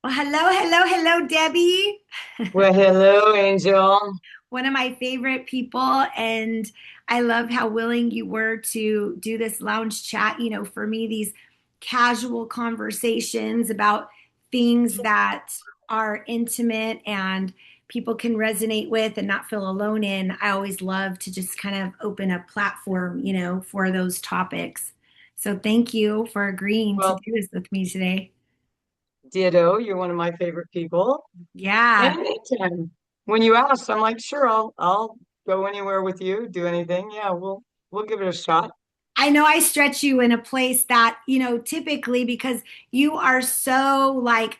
Well, hello, Debbie. Well, hello, Angel. One of my favorite people, and I love how willing you were to do this lounge chat. For me, these casual conversations about things that are intimate and people can resonate with and not feel alone in. I always love to just kind of open a platform, for those topics. So thank you for agreeing to Well, do this with me today. ditto, you're one of my favorite people. Yeah. Anytime. When you asked, I'm like, sure, I'll go anywhere with you, do anything. Yeah, we'll give it a shot. I know I stretch you in a place that, typically because you are so like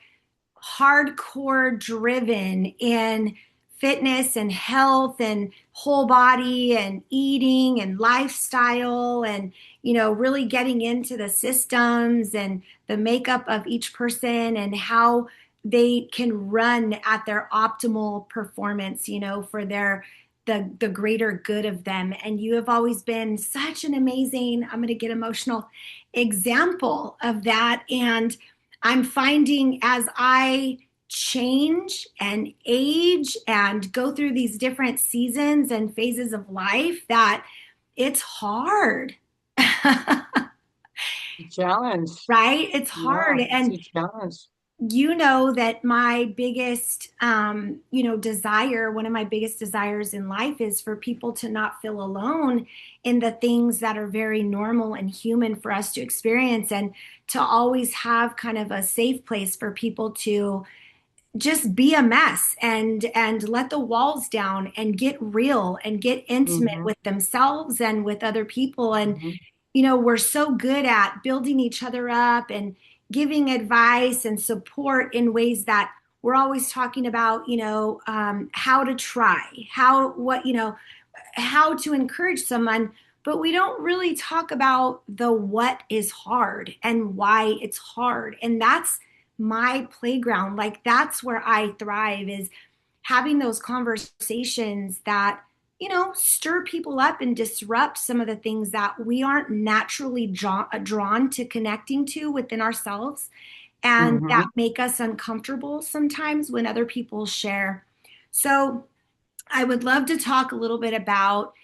hardcore driven in fitness and health and whole body and eating and lifestyle and, really getting into the systems and the makeup of each person and how they can run at their optimal performance, for the greater good of them. And you have always been such an amazing, I'm going to get emotional, example of that. And I'm finding as I change and age and go through these different seasons and phases of life that it's hard. Challenge. Right? It's Yeah, hard. it's And a challenge. you know that my biggest desire, one of my biggest desires in life is for people to not feel alone in the things that are very normal and human for us to experience, and to always have kind of a safe place for people to just be a mess and let the walls down and get real and get intimate Hmm. with themselves and with other people. And Hmm. we're so good at building each other up and giving advice and support in ways that we're always talking about, how to try, how to encourage someone, but we don't really talk about the what is hard and why it's hard. And that's my playground. Like, that's where I thrive, is having those conversations that stir people up and disrupt some of the things that we aren't naturally drawn to connecting to within ourselves, and that Hmm. make us uncomfortable sometimes when other people share. So I would love to talk a little bit about,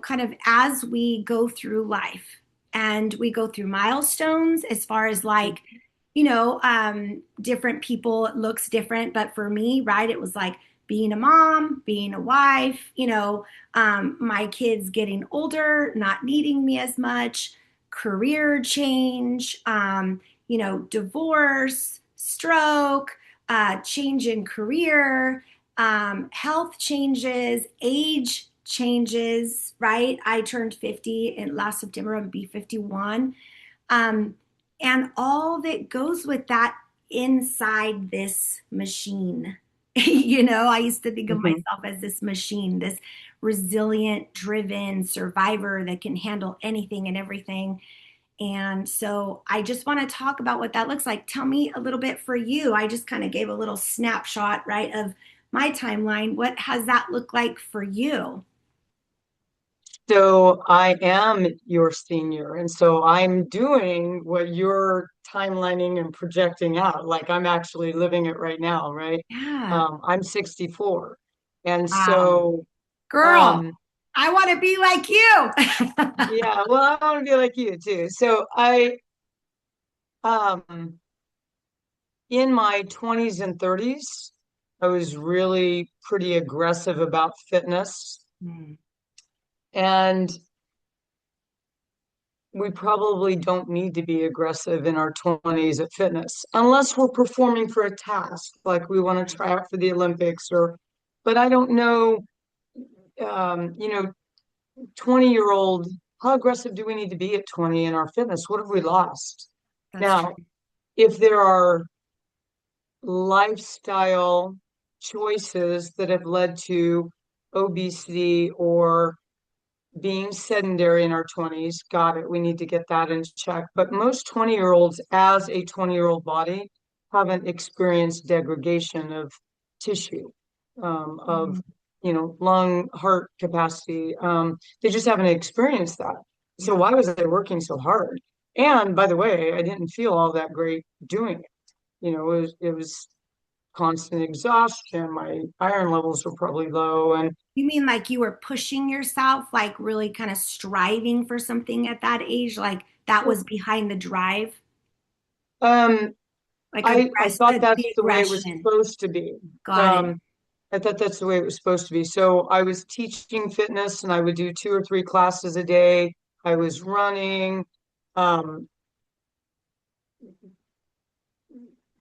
kind of as we go through life and we go through milestones, as far as like, different people, it looks different. But for me, right, it was like being a mom, being a wife, my kids getting older, not needing me as much, career change, divorce, stroke, change in career, health changes, age changes, right? I turned 50 in last September, I'm be 51. Um, and all that goes with that inside this machine. I used to think of Hmm. myself as this machine, this resilient, driven survivor that can handle anything and everything. And so I just want to talk about what that looks like. Tell me a little bit for you. I just kind of gave a little snapshot, right, of my timeline. What has that looked like for you? So I am your senior, and so I'm doing what you're timelining and projecting out. Like I'm actually living it right now, right? Yeah. I'm 64. And Wow. so, Girl, um, I want to be like you. yeah, well, I want to be like you too. So um, in my 20s and 30s, I was really pretty aggressive about fitness. Hmm. And we probably don't need to be aggressive in our 20s at fitness unless we're performing for a task, like we want to try out for the Olympics but I don't know, um, you know, 20-year-old, how aggressive do we need to be at 20 in our fitness? What have we lost? That's true. Now, if there are lifestyle choices that have led to obesity or being sedentary in our 20s, got it. We need to get that in check. But most 20-year-olds, as a 20-year-old body, haven't experienced degradation of tissue, of Mhm. lung, heart capacity. They just haven't experienced that. So Yeah. why was I working so hard? And by the way, I didn't feel all that great doing it. it was constant exhaustion. My iron levels were probably low, and You mean like you were pushing yourself, like really kind of striving for something at that age? Like that was behind the drive, um, like I thought that's the the way it was aggression. supposed to be. Got it. Um, I thought that's the way it was supposed to be. So I was teaching fitness, and I would do 2 or 3 classes a day. I was running, um,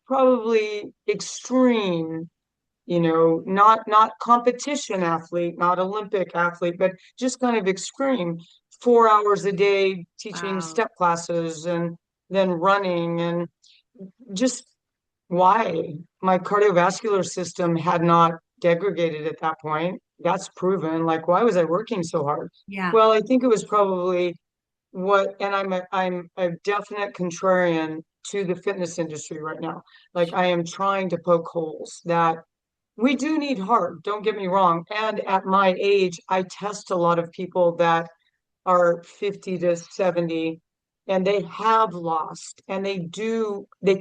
probably extreme, not competition athlete, not Olympic athlete, but just kind of extreme. 4 hours a day teaching Wow. step classes and then running and just why my cardiovascular system had not degraded at that point. That's proven. Like, why was I working so hard? Yeah. Well, I think it was probably and I'm a definite contrarian to the fitness industry right now. Like, I am trying to poke holes that we do need heart, don't get me wrong. And at my age, I test a lot of people that are 50 to 70 and they have lost and they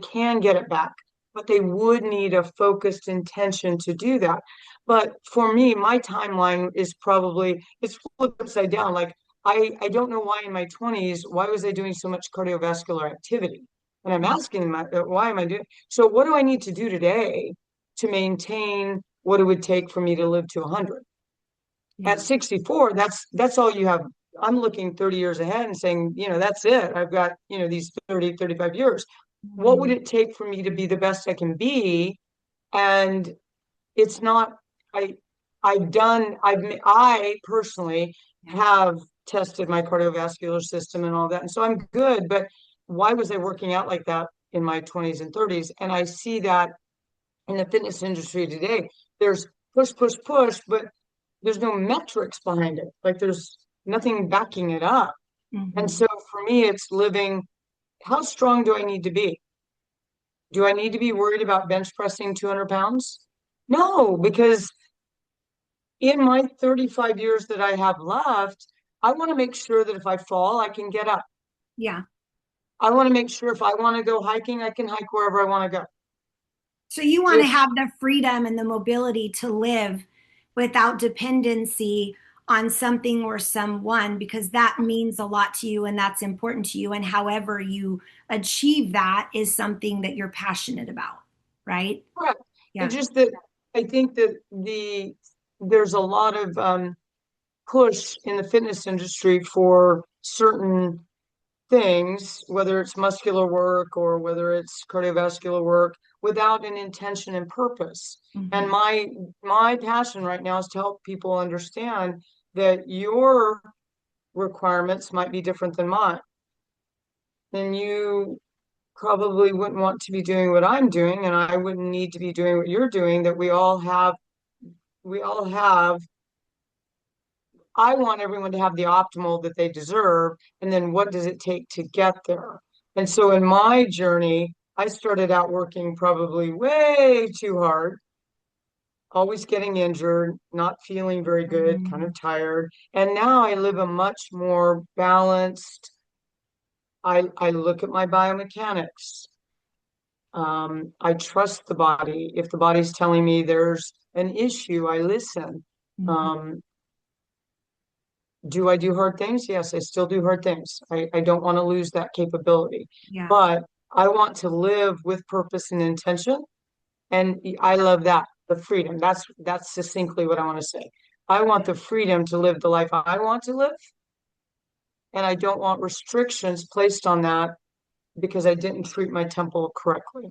can get it back, but they would need a focused intention to do that. But for me, my timeline is probably it's flipped upside down. Like, I don't know why in my 20s, why was I doing so much cardiovascular activity? And I'm asking why am I doing so what do I need to do today to maintain what it would take for me to live to 100? At Yeah. 64, that's all you have. I'm looking 30 years ahead and saying, that's it. I've got, these 30, 35 years. What would Mhm. it take for me to be the best I can be? And it's not, I, I personally Yeah. have tested my cardiovascular system and all that. And so I'm good, but why was I working out like that in my 20s and 30s? And I see that in the fitness industry today, there's push, push, push, but there's no metrics behind it. Like, there's nothing backing it up. And Hmm. so for me, it's living, how strong do I need to be? Do I need to be worried about bench pressing 200 pounds? No, because in my 35 years that I have left, I want to make sure that if I fall, I can get up. Yeah. I want to make sure if I want to go hiking, I can hike wherever I want to go. So you want to If have the freedom and the mobility to live without dependency on something or someone because that means a lot to you and that's important to you. And however you achieve that is something that you're passionate about, right? correct. Yeah. It's just that I think that there's a lot of push in the fitness industry for certain things, whether it's muscular work or whether it's cardiovascular work, without an intention and purpose. And Hmm. my passion right now is to help people understand that your requirements might be different than mine. And you probably wouldn't want to be doing what I'm doing, and I wouldn't need to be doing what you're doing, that we all have I want everyone to have the optimal that they deserve. And then what does it take to get there? And so in my journey, I started out working probably way too hard, always getting injured, not feeling very good, kind of tired. And now I live a much more balanced, I look at my biomechanics. I trust the body. If the body's telling me there's an issue, I listen. Hmm. Um, Do I do hard things? Yes, I still do hard things. I don't want to lose that capability, Yeah. but I want to live with purpose and intention. And I love that, the freedom. That's succinctly what I want to say. I want the freedom to live the life I want to live, and I don't want restrictions placed on that because I didn't treat my temple correctly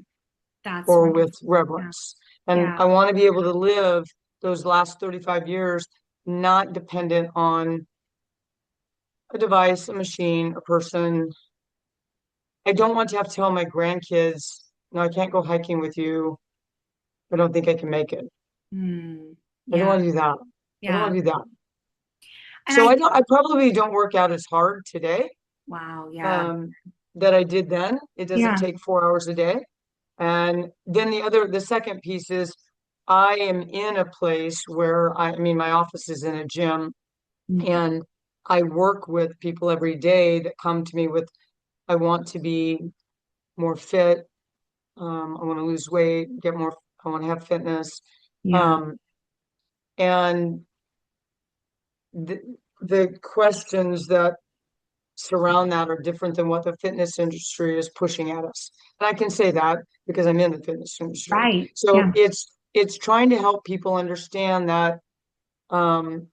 That's or right. with Yeah. reverence. And Yeah. I want to be able to live those last 35 years not dependent on a device, a machine, a person. I don't want to have to tell my grandkids, no, I can't go hiking with you. I don't think I can make it. Mm. I don't Yeah. want to do that. I don't Yeah. want to do that. And So I, I probably don't work out as hard today wow. Yeah. um, that I did then. It doesn't Yeah. take 4 hours a day. And then the second piece is I am in a place where I mean, my office is in a gym Mhm. and I work with people every day that come to me with, I want to be more fit. I want to lose weight, get more, I want to have fitness. Yeah. Um, and the, the questions that surround that are different than what the fitness industry is pushing at us. And I can say that because I'm in the fitness industry. Right. So Yeah. it's trying to help people understand that um,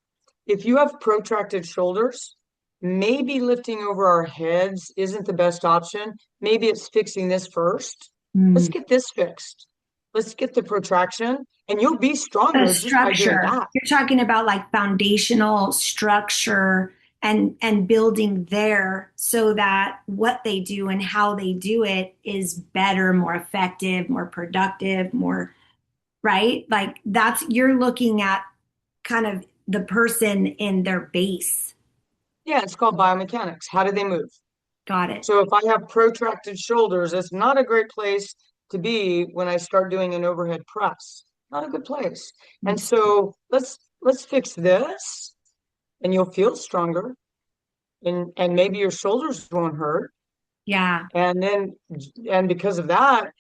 if you have protracted shoulders, maybe lifting over our heads isn't the best option. Maybe it's fixing this first. Let's Mm. get this fixed. Let's get the protraction, and you'll be The stronger just by doing structure. that. You're talking about like foundational structure and building there so that what they do and how they do it is better, more effective, more productive, more right? Like that's you're looking at kind of the person in their base. Yeah, it's called biomechanics. How do they move? Got it. So if I have protracted shoulders, it's not a great place to be when I start doing an overhead press. Not a good place. And so let's fix this, and you'll feel stronger, and maybe your shoulders won't hurt. Yeah. And then and because of that,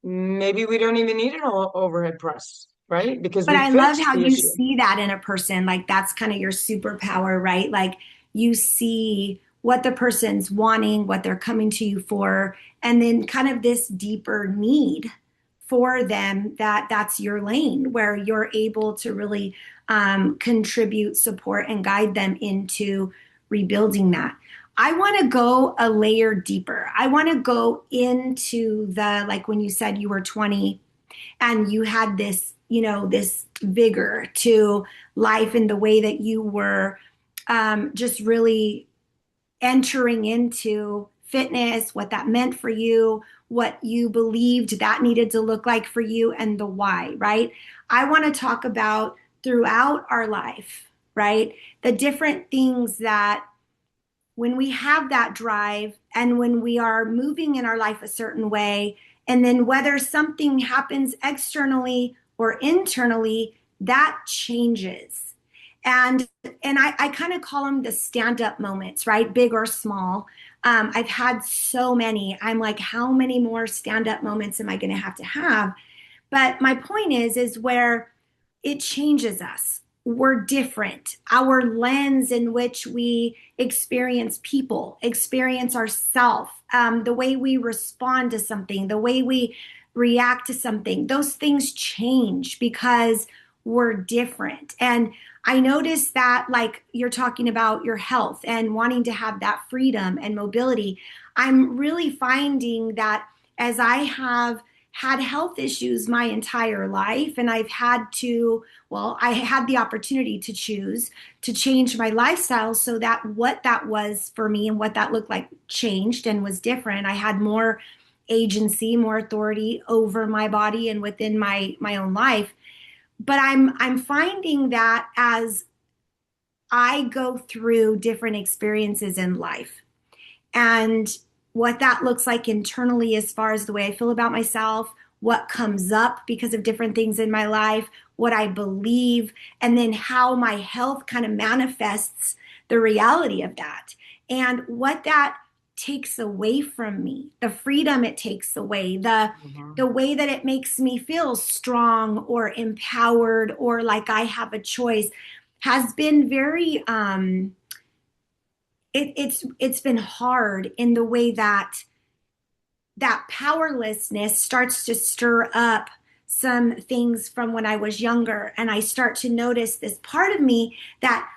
maybe we don't even need an overhead press, right? Because But we I love fixed how the you issue. see that in a person. Like that's kind of your superpower, right? Like you see what the person's wanting, what they're coming to you for, and then kind of this deeper need for them that's your lane where you're able to really contribute, support, and guide them into rebuilding that. I want to go a layer deeper. I want to go into the, like when you said you were 20 and you had this, this vigor to life in the way that you were just really entering into fitness, what that meant for you, what you believed that needed to look like for you, and the why, right? I want to talk about throughout our life, right? The different things that when we have that drive and when we are moving in our life a certain way, and then whether something happens externally or internally, that changes. And I kind of call them the stand-up moments, right? Big or small. I've had so many. I'm like, how many more stand-up moments am I going to have to have? But my point is where it changes us. We're different. Our lens in which we experience people, experience ourselves, the way we respond to something, the way we react to something, those things change because we're different. And I noticed that, like you're talking about your health and wanting to have that freedom and mobility, I'm really finding that as I have had health issues my entire life and I've had to, well, I had the opportunity to choose to change my lifestyle so that what that was for me and what that looked like changed and was different. I had more agency, more authority over my body and within my own life. But I'm finding that as I go through different experiences in life, and what that looks like internally as far as the way I feel about myself, what comes up because of different things in my life, what I believe, and then how my health kind of manifests the reality of that. And what that takes away from me, the freedom it takes away, the Mhm. way that it makes me feel strong or empowered or like I have a choice has been very it's been hard in the way that that powerlessness starts to stir up some things from when I was younger. And I start to notice this part of me that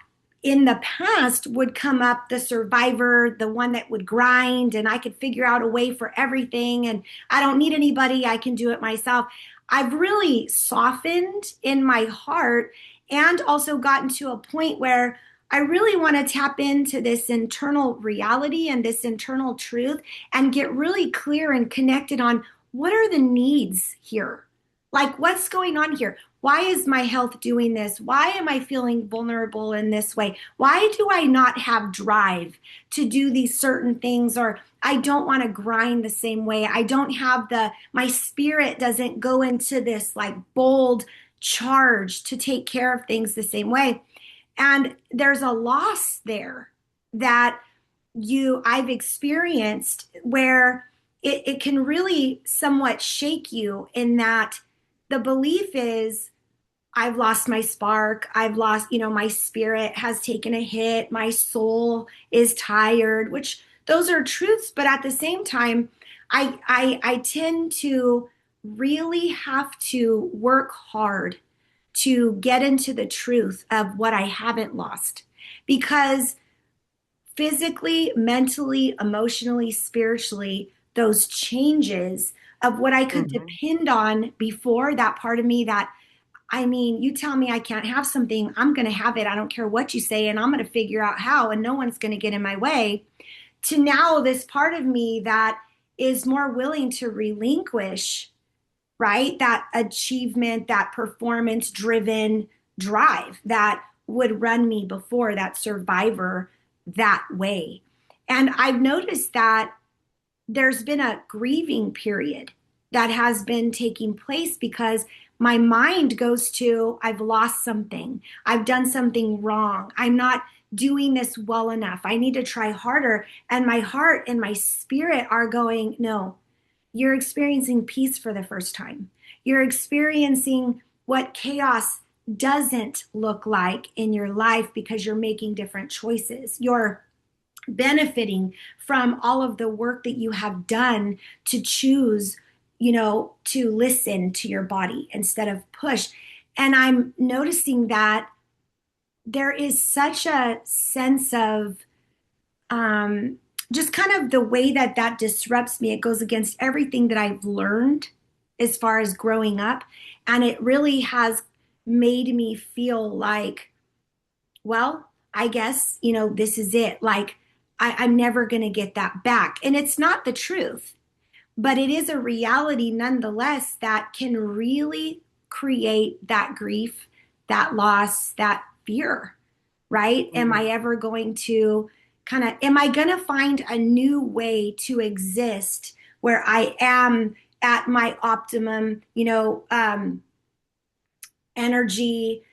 in the past would come up the survivor, the one that would grind, and I could figure out a way for everything. And I don't need anybody, I can do it myself. I've really softened in my heart and also gotten to a point where I really want to tap into this internal reality and this internal truth and get really clear and connected on what are the needs here? Like, what's going on here? Why is my health doing this? Why am I feeling vulnerable in this way? Why do I not have drive to do these certain things? Or I don't want to grind the same way. I don't have my spirit doesn't go into this like bold charge to take care of things the same way. And there's a loss there that I've experienced where it can really somewhat shake you in that the belief is I've lost my spark. I've lost, my spirit has taken a hit. My soul is tired, which those are truths. But at the same time, I tend to really have to work hard to get into the truth of what I haven't lost. Because physically, mentally, emotionally, spiritually, those changes of what I could Hmm. depend on before, that part of me that, I mean, you tell me I can't have something, I'm going to have it. I don't care what you say, and I'm going to figure out how, and no one's going to get in my way. To now, this part of me that is more willing to relinquish, right? That achievement, that performance driven drive that would run me before, that survivor, that way. And I've noticed that there's been a grieving period that has been taking place because my mind goes to, I've lost something. I've done something wrong. I'm not doing this well enough. I need to try harder. And my heart and my spirit are going, no, you're experiencing peace for the first time. You're experiencing what chaos doesn't look like in your life because you're making different choices. You're benefiting from all of the work that you have done to choose, to listen to your body instead of push. And I'm noticing that there is such a sense of um, just kind of the way that that disrupts me. It goes against everything that I've learned as far as growing up. And it really has made me feel like, well, I guess, this is it. Like, I'm never going to get that back. And it's not the truth, but it is a reality nonetheless that can really create that grief, that loss, that fear, right? Am I Hmm. ever going to am I going to find a new way to exist where I am at my optimum, energy,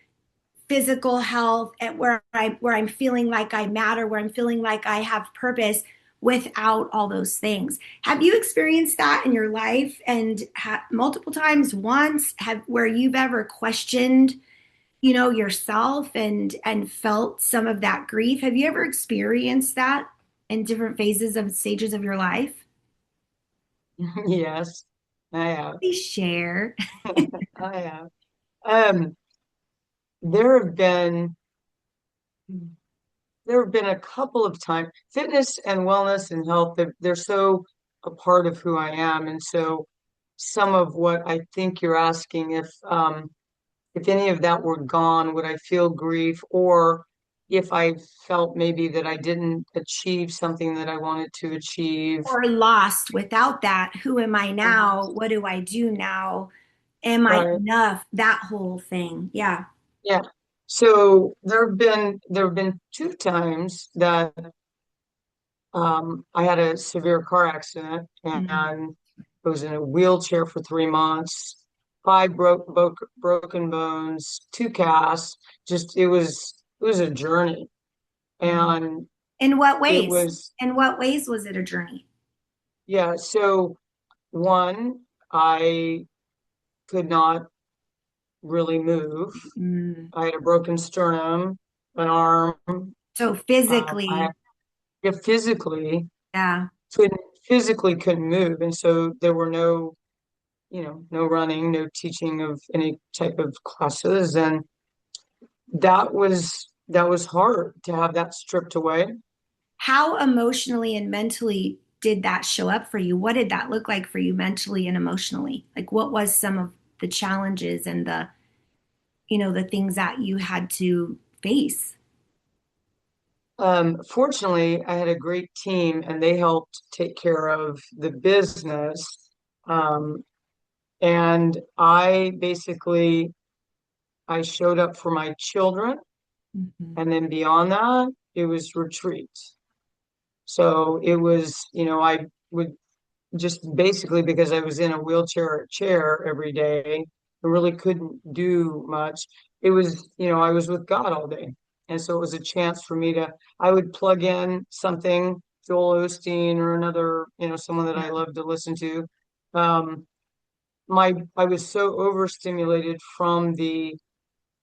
physical health, and where I'm feeling like I matter, where I'm feeling like I have purpose without all those things. Have you experienced that in your life and multiple times, once, have where you've ever questioned, yourself and felt some of that grief? Have you ever experienced that in different phases of stages of your life? Yes, I have. Please share. I have. Um, there have been there have been a couple of times. Fitness and wellness and health, they're so a part of who I am. And so some of what I think you're asking, if any of that were gone, would I feel grief? Or if I felt maybe that I didn't achieve something that I wanted to achieve. Or lost without that? Who am I Mhm. now? What do I do now? Am I Right. enough? That whole thing. Yeah. Yeah. So there have been two times that I had a severe car accident and Mm. I was in a wheelchair for 3 months, broken bones, two casts. Just it was a journey, Mm. and In what it ways? was In what ways was it a journey? yeah. So one, I could not really move. Mm. I had a broken sternum, an arm. So I physically, yeah, yeah. couldn't couldn't move, and so there were no running, no teaching of any type of classes. And that was hard to have that stripped away. How emotionally and mentally did that show up for you? What did that look like for you mentally and emotionally? Like, what was some of the challenges and the things that you had to face? Fortunately, I had a great team and they helped take care of the business. Um, and I showed up for my children. Mhm. And then beyond that, it was retreat. So it was, I would just basically because I was in a wheelchair chair every day, I really couldn't do much. It was, I was with God all day. And so it was a chance for me I would plug in something Joel Osteen or another, someone that I Yeah. love to listen to. Um, I was so overstimulated from the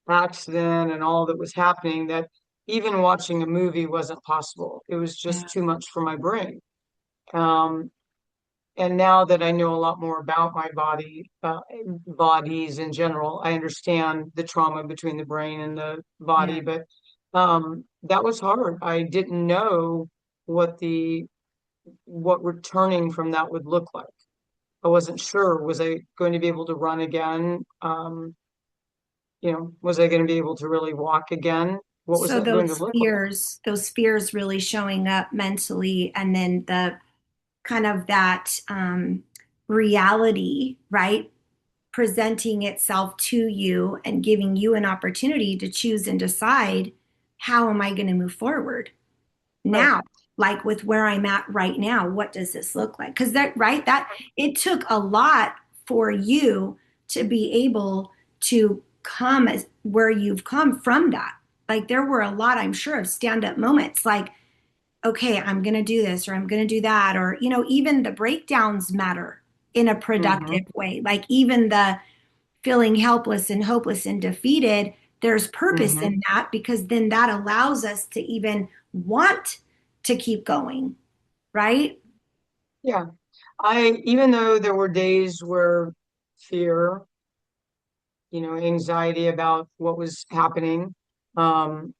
accident and all that was happening that even watching a movie wasn't possible. It was Yeah. just too much for my brain. Um, and now that I know a lot more about my bodies in general, I understand the trauma between the brain and the Yeah. body. But that was hard. I didn't know what what returning from that would look like. I wasn't sure. Was I going to be able to run again? Was I going to be able to really walk again? What was So that going to look like? those fears really showing up mentally, and then the kind of that reality, right? Presenting itself to you and giving you an opportunity to choose and decide, how am I going to move forward Right. now? Like with where I'm at right now, what does this look like? Because that, right, that it took a lot for you to be able to come as where you've come from that. Like there were a lot, I'm sure, of stand up moments like, okay, I'm going to do this or I'm going to do that. Or, even the breakdowns matter in a Mm-hmm. productive way. Like even the feeling helpless and hopeless and defeated, there's purpose Mm-hmm. in that because then that allows us to even want to keep going, right? Yeah. Even though there were days where fear, anxiety about what was happening, um,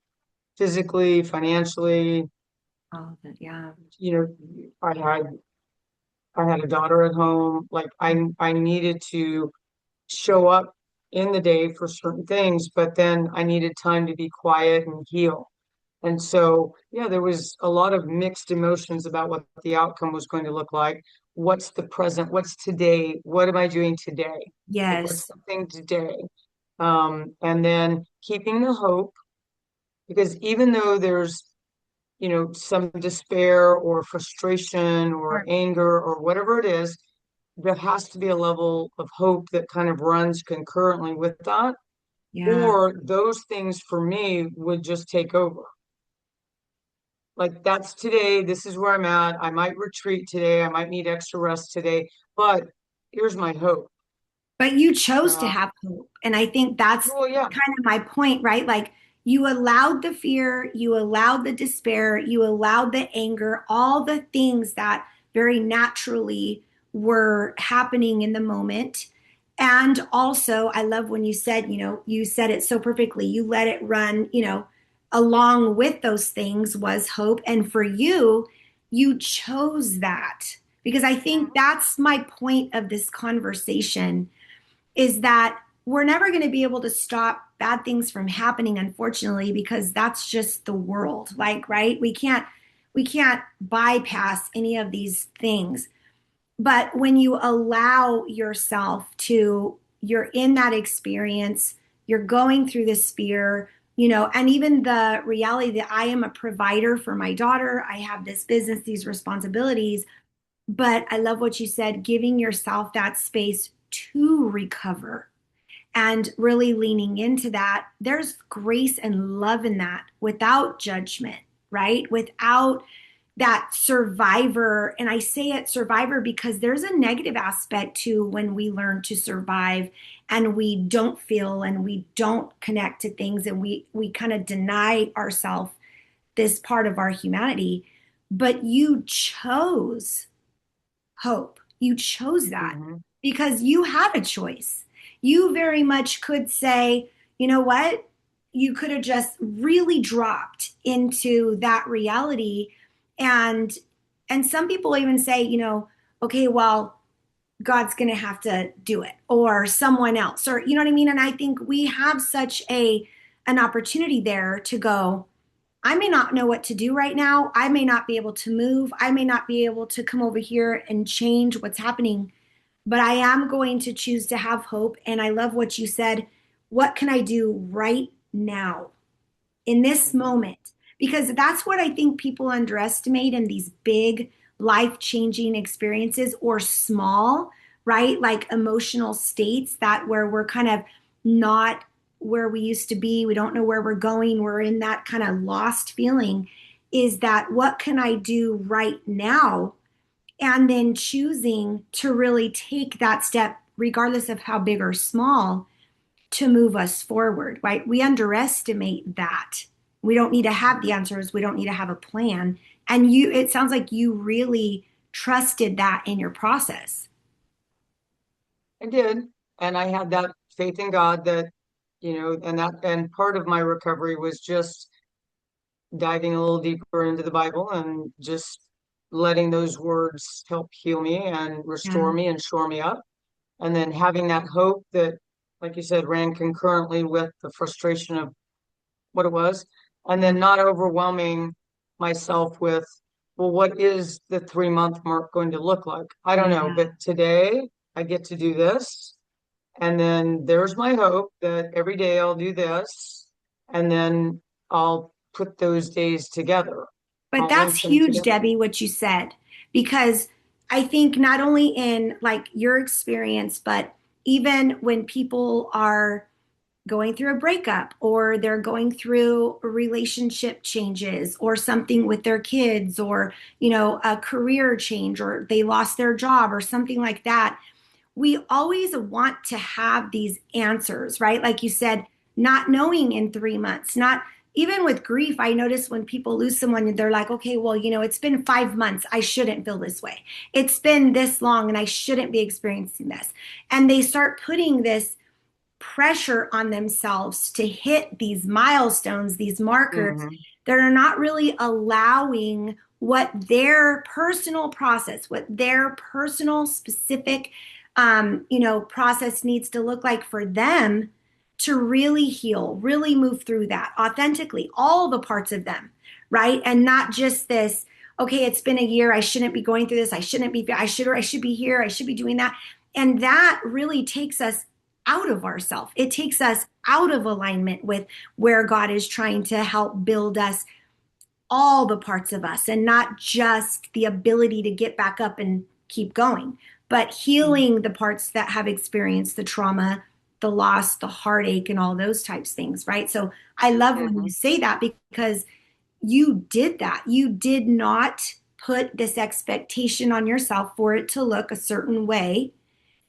physically, financially, Oh, yeah. you know, I had I had a daughter at home. Like I needed to show up in the day for certain things, but then I needed time to be quiet and heal. And so, yeah, there was a lot of mixed emotions about what the outcome was going to look like. What's the present? What's today? What am I doing today? Like, what's Yes. the thing today? And then keeping the hope, because even though there's, some despair or frustration or Or- anger or whatever it is, there has to be a level of hope that kind of runs concurrently with that. Yeah. Or those things for me would just take over. Like that's today, this is where I'm at. I might retreat today, I might need extra rest today, but here's my hope. But you chose to Uh, have hope. And I think that's well, yeah. kind of my point, right? Like you allowed the fear, you allowed the despair, you allowed the anger, all the things that very naturally were happening in the moment. And also, I love when you said, you said it so perfectly. You let it run, along with those things was hope. And for you, you chose that because I think Mhm. that's my point of this conversation is that we're never going to be able to stop bad things from happening, unfortunately, because that's just the world. Like, right, we can't bypass any of these things. But when you allow yourself to, you're in that experience, you're going through this fear, and even the reality that I am a provider for my daughter, I have this business, these responsibilities. But I love what you said, giving yourself that space to recover and really leaning into that. There's grace and love in that without judgment, right? Without that survivor. And I say it survivor because there's a negative aspect to when we learn to survive and we don't feel and we don't connect to things and we kind of deny ourselves this part of our humanity. But you chose hope. You chose that Hmm. because you had a choice. You very much could say, you know what? You could have just really dropped into that reality and some people even say, okay, well, God's going to have to do it or someone else or you know what I mean? And I think we have such a an opportunity there to go, I may not know what to do right now. I may not be able to move. I may not be able to come over here and change what's happening, but I am going to choose to have hope. And I love what you said. What can I do right now in this Hmm. moment? Because that's what I think people underestimate in these big life changing experiences or small, right? Like emotional states that where we're kind of not where we used to be. We don't know where we're going. We're in that kind of lost feeling. is that what can I do right now? And then choosing to really take that step, regardless of how big or small, to move us forward, right? We underestimate that. We don't need to have the answers. We don't need to have a plan. And it sounds like you really trusted that in your process. I did. And I had that faith in God that, and part of my recovery was just diving a little deeper into the Bible and just letting those words help heal me and restore Yeah. me and shore me up. And then having that hope that, like you said, ran concurrently with the frustration of what it was. And Yeah. then not overwhelming myself with, well, what is the 3 month mark going to look like? I don't know, Yeah. but today I get to do this. And then there's my hope that every day I'll do this. And then I'll put those days together. But I'll that's link them huge, together. Debbie, what you said, because I think not only in like your experience, but even when people are going through a breakup or they're going through relationship changes or something with their kids or, a career change or they lost their job or something like that, we always want to have these answers, right? Like you said, not knowing in 3 months, not even with grief. I notice when people lose someone, they're like, okay, well, it's been 5 months. I shouldn't feel this way. It's been this long and I shouldn't be experiencing this. And they start putting this pressure on themselves to hit these milestones, these markers Hmm. that are not really allowing what their personal process, what their personal specific, process needs to look like for them to really heal, really move through that authentically, all the parts of them, right? And not just this, okay, it's been a year. I shouldn't be going through this. I should be here. I should be doing that. And that really takes us out of ourself. It takes us out of alignment with where God is trying to help build us, all the parts of us, and not just the ability to get back up and keep going, but healing the parts that have experienced the trauma, the loss, the heartache, and all those types of things, right? So I love when you Hmm. say that because you did that. You did not put this expectation on yourself for it to look a certain way,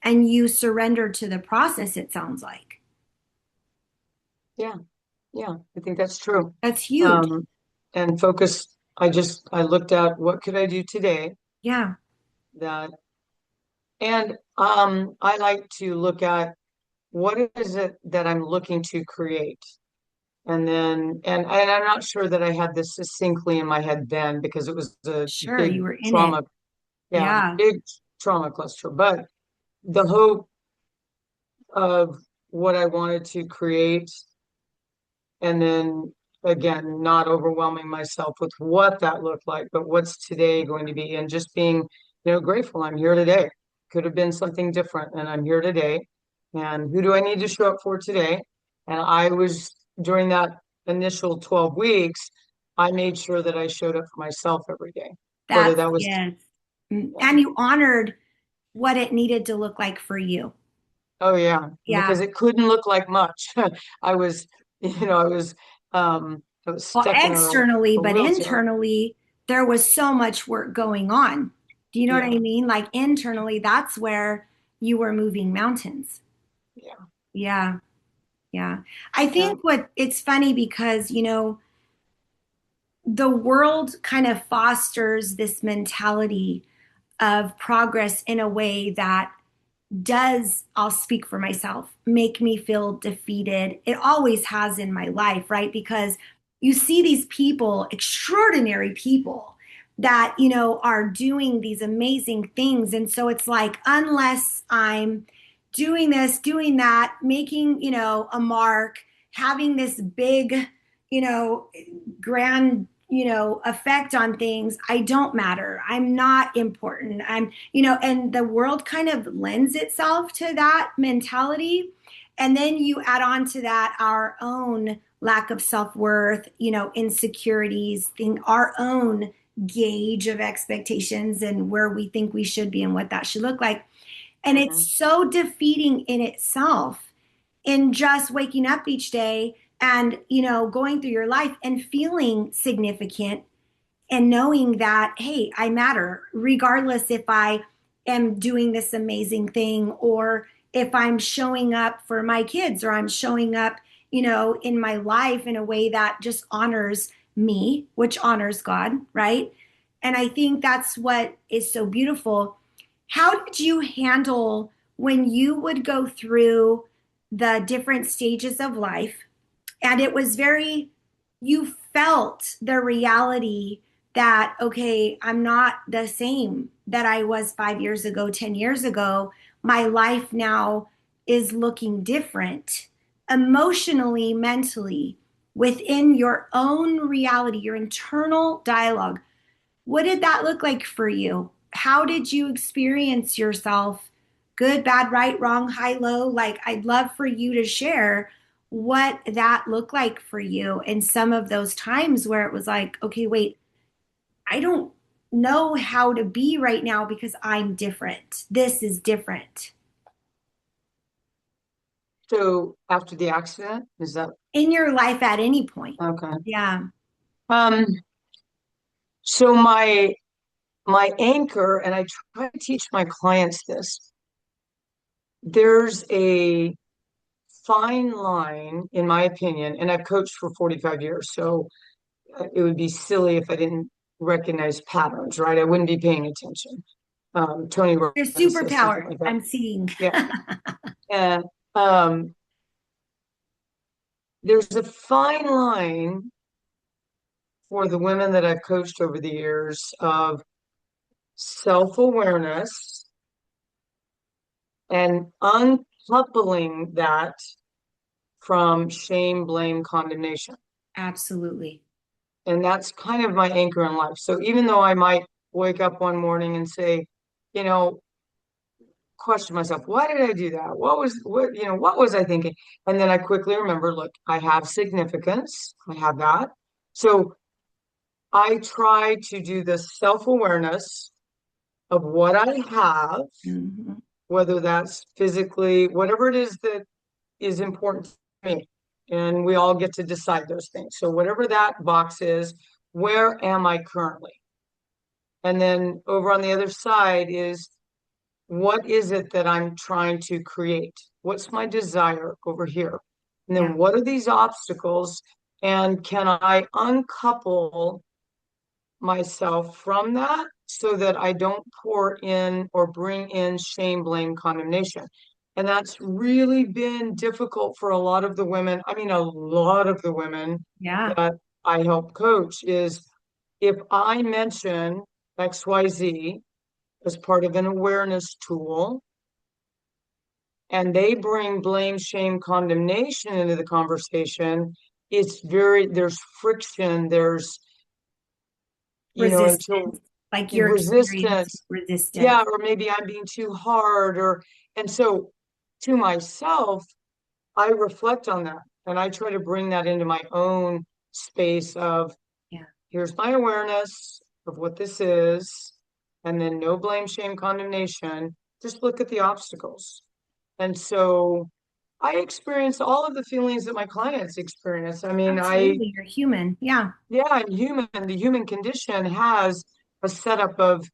and you surrendered to the process, it sounds like. Yeah, yeah, I think that's true. That's huge. Um, and focus, I looked at what could I do today Yeah, that, and I like to look at what is it that I'm looking to create. And then, and I'm not sure that I had this succinctly in my head then because it was a sure. big You were in it. trauma, yeah, Yeah, big trauma cluster. But the hope of what I wanted to create, and then again, not overwhelming myself with what that looked like, but what's today going to be, and just being, grateful. I'm here today. Could have been something different, and I'm here today. And who do I need to show up for today? And I was during that initial 12 weeks, I made sure that I showed up for myself every day, whether that's that was, yes. yeah. And you honored what it needed to look like for you. Oh yeah, Yeah. because it couldn't look like much. I was, I was Well, stuck in externally, a but wheelchair. internally, there was so much work going on. Do you know what I Yeah, mean? Like internally, that's where you were moving mountains. yeah, Yeah. Yeah. I yeah. think what it's funny because, the world kind of fosters this mentality of progress in a way that does, I'll speak for myself, make me feel defeated. It always has in my life, right? Because you see these people, extraordinary people that, are doing these amazing things. And so it's like, unless I'm doing this, doing that, making, a mark, having this big, you know, grand, effect on things, I don't matter. I'm not important. And the world kind of lends itself to that mentality. And then you add on to that our own lack of self-worth, insecurities, our own gauge of expectations and where we think we should be and what that should look like. And it's Hmm. so defeating in itself, in just waking up each day and, going through your life and feeling significant, and knowing that, hey, I matter, regardless if I am doing this amazing thing or if I'm showing up for my kids or I'm showing up, in my life in a way that just honors me, which honors God, right? And I think that's what is so beautiful. How did you handle when you would go through the different stages of life and it was very, you felt the reality that, okay, I'm not the same that I was 5 years ago, 10 years ago. My life now is looking different emotionally, mentally, within your own reality, your internal dialogue. What did that look like for you? How did you experience yourself? Good, bad, right, wrong, high, low? Like, I'd love for you to share what that looked like for you in some of those times where it was like, okay, wait, I don't know how to be right now because I'm different. This is different. So after the accident, is that In your life at any point. okay? Yeah. Um, so my anchor, and I try to teach my clients this, there's a fine line, in my opinion, and I've coached for 45 years, so it would be silly if I didn't recognize patterns, right? I wouldn't be paying attention. Tony Your Robbins says something superpower, like that. I'm seeing. Yeah. And there's a fine line for the women that I've coached over the years of self-awareness and uncoupling that from shame, blame, condemnation. Absolutely. And that's kind of my anchor in life. So even though I might wake up one morning and say, you know, question myself, why did I do that? What was I thinking? And then I quickly remember, look, I have significance. I have that. So I try to do this self-awareness of what I have, Mhm. whether that's physically, whatever it is that is important to me. And we all get to decide those things. So whatever that box is, where am I currently? And then over on the other side is what is it that I'm trying to create? What's my desire over here? And Yeah. then what are these obstacles? And can I uncouple myself from that so that I don't pour in or bring in shame, blame, condemnation? And that's really been difficult for a lot of the women. I mean, a lot of the women Yeah. that I help coach is if I mention XYZ as part of an awareness tool, and they bring blame, shame, condemnation into the conversation, there's friction, until Resistance, like you're experiencing resistance. resistance. Yeah, or maybe I'm being too hard, and so to myself, I reflect on that and I try to bring that into my own space of Yeah. here's my awareness of what this is, and then no blame, shame, condemnation. Just look at the obstacles. And so I experience all of the feelings that my clients experience. I mean, Absolutely. You're human. Yeah. yeah, the human condition has a setup of,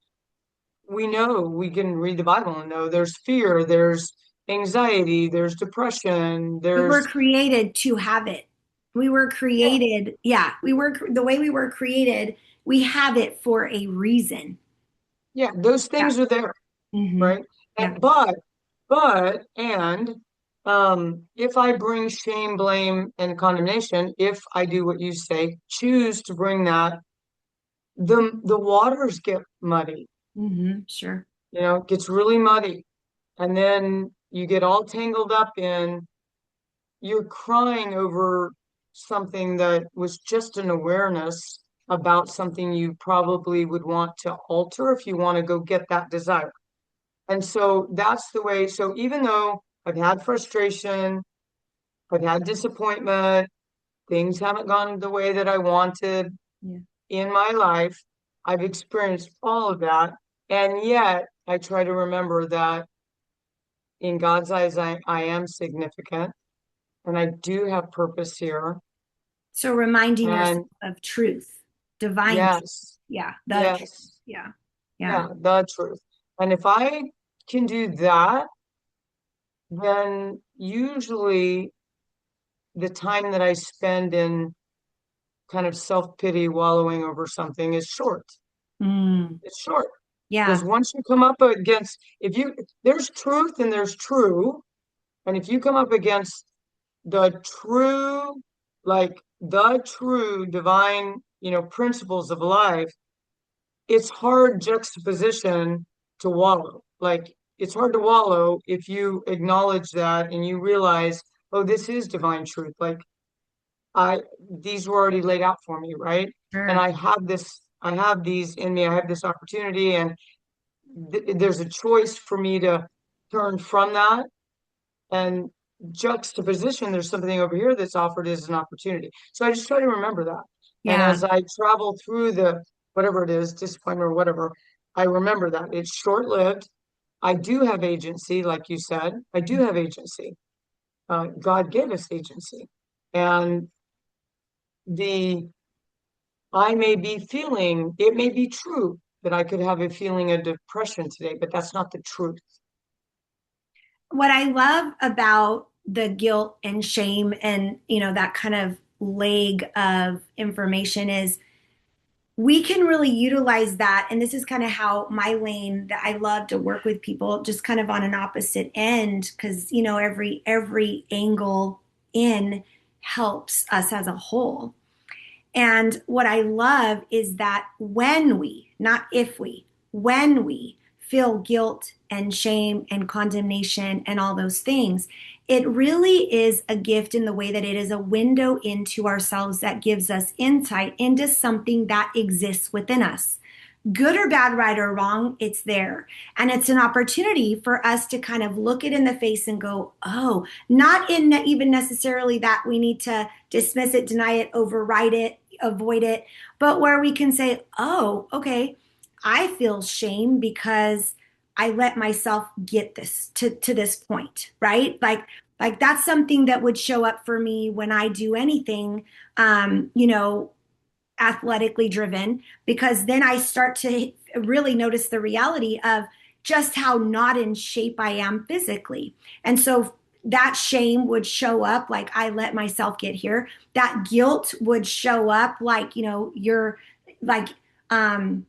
we know, we can read the Bible and know there's fear, there's anxiety, there's depression, We were there's, created to have it. We were yeah, created. Yeah. The way we were created, we have it for a reason. yeah, those Yeah. things are there, Hmm. right? Yeah. And, and if I bring shame, blame, and condemnation, if I do what you say, choose to bring that, the waters get muddy, Sure. it gets really muddy. And then you get all tangled up in, you're crying over something that was just an awareness about something you probably would want to alter if you want to go get that desire. And so that's the way. So even though I've had frustration, I've had disappointment, things haven't gone the way that I wanted Yeah. in my life, I've experienced all of that. And yet I try to remember that in God's eyes, I am significant and I do have purpose here. So reminding yourself And of truth, divine truth. yes, Yeah. The truth. Yes. Yeah. Yeah. Yeah, the truth. And if I can do that, then usually the time that I spend in kind of self-pity wallowing over something is short. Mm. It's short. Because Yeah. once you come up against, if you, there's truth and there's true. And if you come up against the true, like the true divine, principles of life, it's hard juxtaposition to wallow. Like it's hard to wallow if you acknowledge that and you realize, oh, this is divine truth. Like I, these were already laid out for me, right? And Sure. I have these in me, I have this opportunity, and there's a choice for me to turn from that and juxtaposition. There's something over here that's offered as an opportunity. So I just try to remember that. And Yeah. as I travel through the whatever it is, disappointment or whatever, I remember that it's short lived. I do have agency, like you said. I do have agency. God gave us agency. And the I may be feeling, it may be true that I could have a feeling of depression today, but that's not the truth. What I love about the guilt and shame and, that kind of leg of information is we can really utilize that. And this is kind of how my lane that I love to work with people, just kind of on an opposite end, because, every angle in helps us as a whole. And what I love is that when we, not if we, when we feel guilt and shame and condemnation and all those things, it really is a gift in the way that it is a window into ourselves that gives us insight into something that exists within us. Good or bad, right or wrong, it's there. And it's an opportunity for us to kind of look it in the face and go, oh, not in even necessarily that we need to dismiss it, deny it, override it, avoid it, but where we can say, oh, okay, I feel shame because I let myself get this to this point, right? Like that's something that would show up for me when I do anything, athletically driven, because then I start to really notice the reality of just how not in shape I am physically. And so that shame would show up like I let myself get here. That guilt would show up like, you're like, um,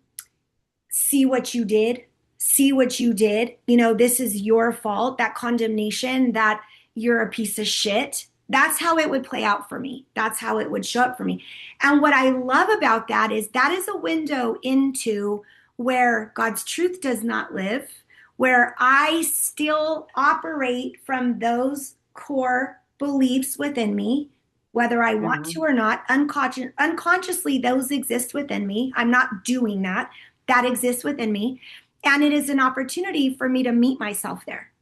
see what you did, see what you did. This is your fault. That condemnation that you're a piece of shit. That's how it would play out for me. That's how it would show up for me. And what I love about that is a window into where God's truth does not live, where I still operate from those core beliefs within me, whether I want to Mhm. or not, unconsciously, those exist within me. I'm not doing that. That exists within me. And it is an opportunity for me to meet myself there,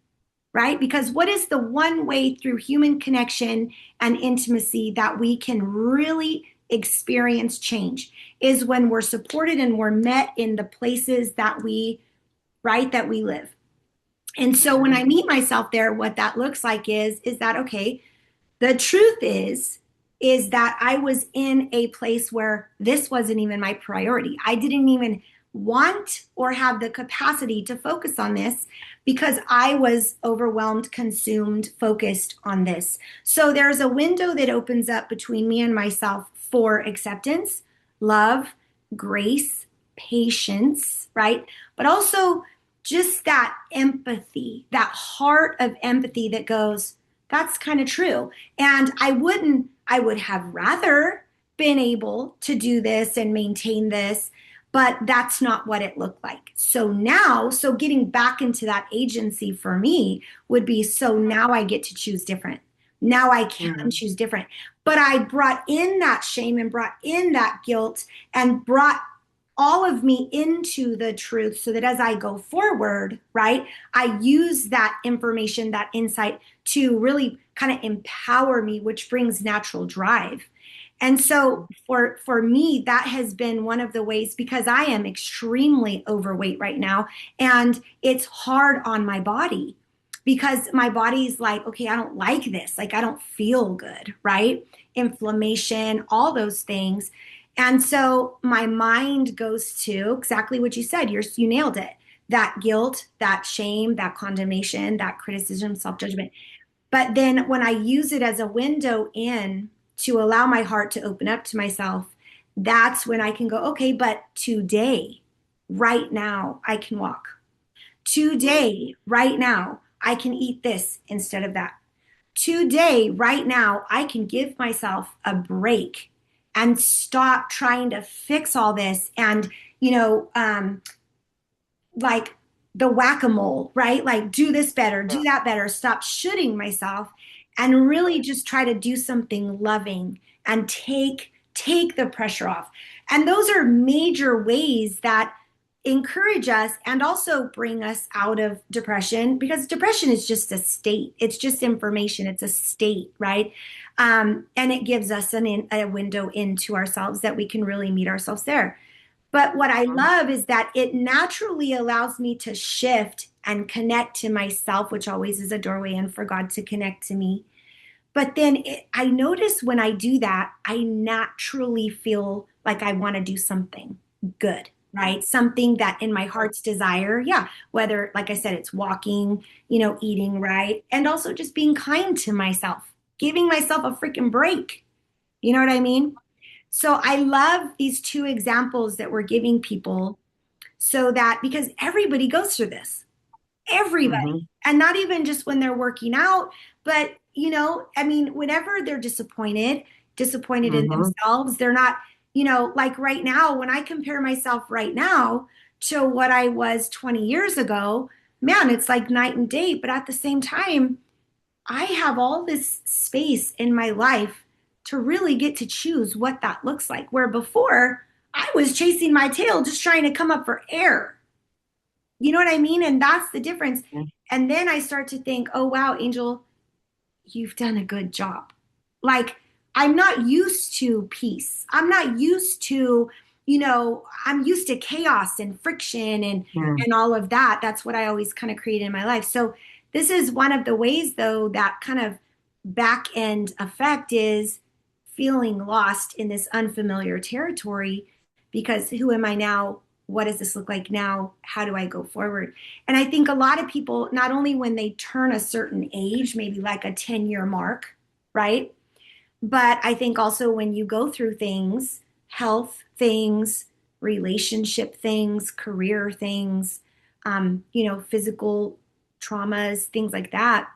right? Because what is the one way through human connection and intimacy that we can really experience change is when we're supported and we're met in the places that we, right, that we live. And so when I Mhm. meet myself there, what that looks like is that, okay, the truth is that I was in a place where this wasn't even my priority. I didn't even want or have the capacity to focus on this because I was overwhelmed, consumed, focused on this. So there's a window that opens up between me and myself for acceptance, love, grace, patience, right? But also just that empathy, that heart of empathy that goes, that's kind of true. And I would have rather been able to do this and maintain this, but that's not what it looked like. So getting back into that agency for me would be so now I get to choose different. Now I can Mhm. choose different. But I brought in that shame and brought in that guilt and brought all of me into the truth so that as I go forward, right, I use that information, that insight to really kind of empower me, which brings natural drive. And so for me, that has been one of the ways because I am extremely overweight right now and it's hard on my body because my body's like, okay, I don't like this. Like I don't feel good, right? Inflammation, all those things. And so my mind goes to exactly what you said. You nailed it. That guilt, that shame, that condemnation, that criticism, self judgment. But then when I use it as a window in to allow my heart to open up to myself, that's when I can go, okay, but today, right now, I can walk. Today, right now, I can eat this instead of that. Today, right now, I can give myself a break and stop trying to fix all this and, you know, like the whack-a-mole, right? Like do this better, do that better, stop shooting myself and really just try to do something loving and take the pressure off. And those are major ways that encourage us and also bring us out of depression because depression is just a state. It's just information. It's a state, right? And it gives us a window into ourselves that we can really meet ourselves there. But what I Mhm. love is that it naturally allows me to shift and connect to myself, which always is a doorway in for God to connect to me. But then I notice when I do that, I naturally feel like I want to do something good, right? Something that in my heart's desire, yeah, whether, like I said, it's walking, eating right, and also just being kind to myself, giving myself a freaking break. You know what I mean? So I love these two examples that we're giving people so that because everybody goes through this, everybody, Mhm. and not even just when they're working out, but I mean, whenever they're disappointed in Mhm. themselves, they're not, like right now, when I compare myself right now to what I was 20 years ago, man, it's like night and day. But at the same time, I have all this space in my life to really get to choose what that looks like. Where before I was chasing my tail, just trying to come up for air. You know what I mean? And that's the difference. And then I start to think, oh, wow, Angel, you've done a good job. Like, I'm not used to peace. I'm not used to, I'm used to chaos and friction Mhm. and all of that. That's what I always kind of create in my life. So this is one of the ways though that kind of back end effect is feeling lost in this unfamiliar territory because who am I now? What does this look like now? How do I go forward? And I think a lot of people, not only when they turn a certain age, maybe like a 10-year mark, right? But I think also when you go through things, health things, relationship things, career things, physical traumas, things like that,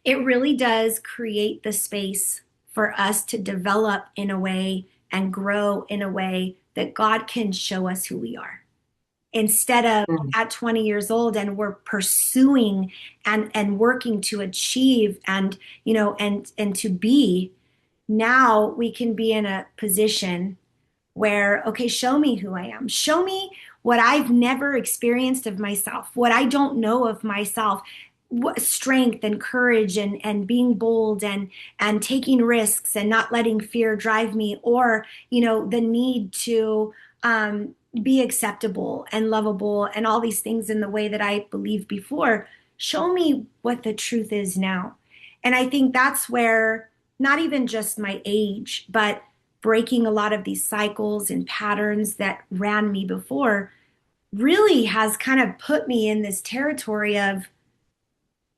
it really does create the space for us to develop in a way and grow in a way that God can show us who we are instead of Mhm. at 20 years old and we're pursuing and working to achieve and to be. Now we can be in a position where, okay, show me who I am. Show me what I've never experienced of myself, what I don't know of myself, what strength and courage and being bold and taking risks and not letting fear drive me, or, the need to be acceptable and lovable and all these things in the way that I believed before. Show me what the truth is now. And I think that's where not even just my age, but breaking a lot of these cycles and patterns that ran me before really has kind of put me in this territory of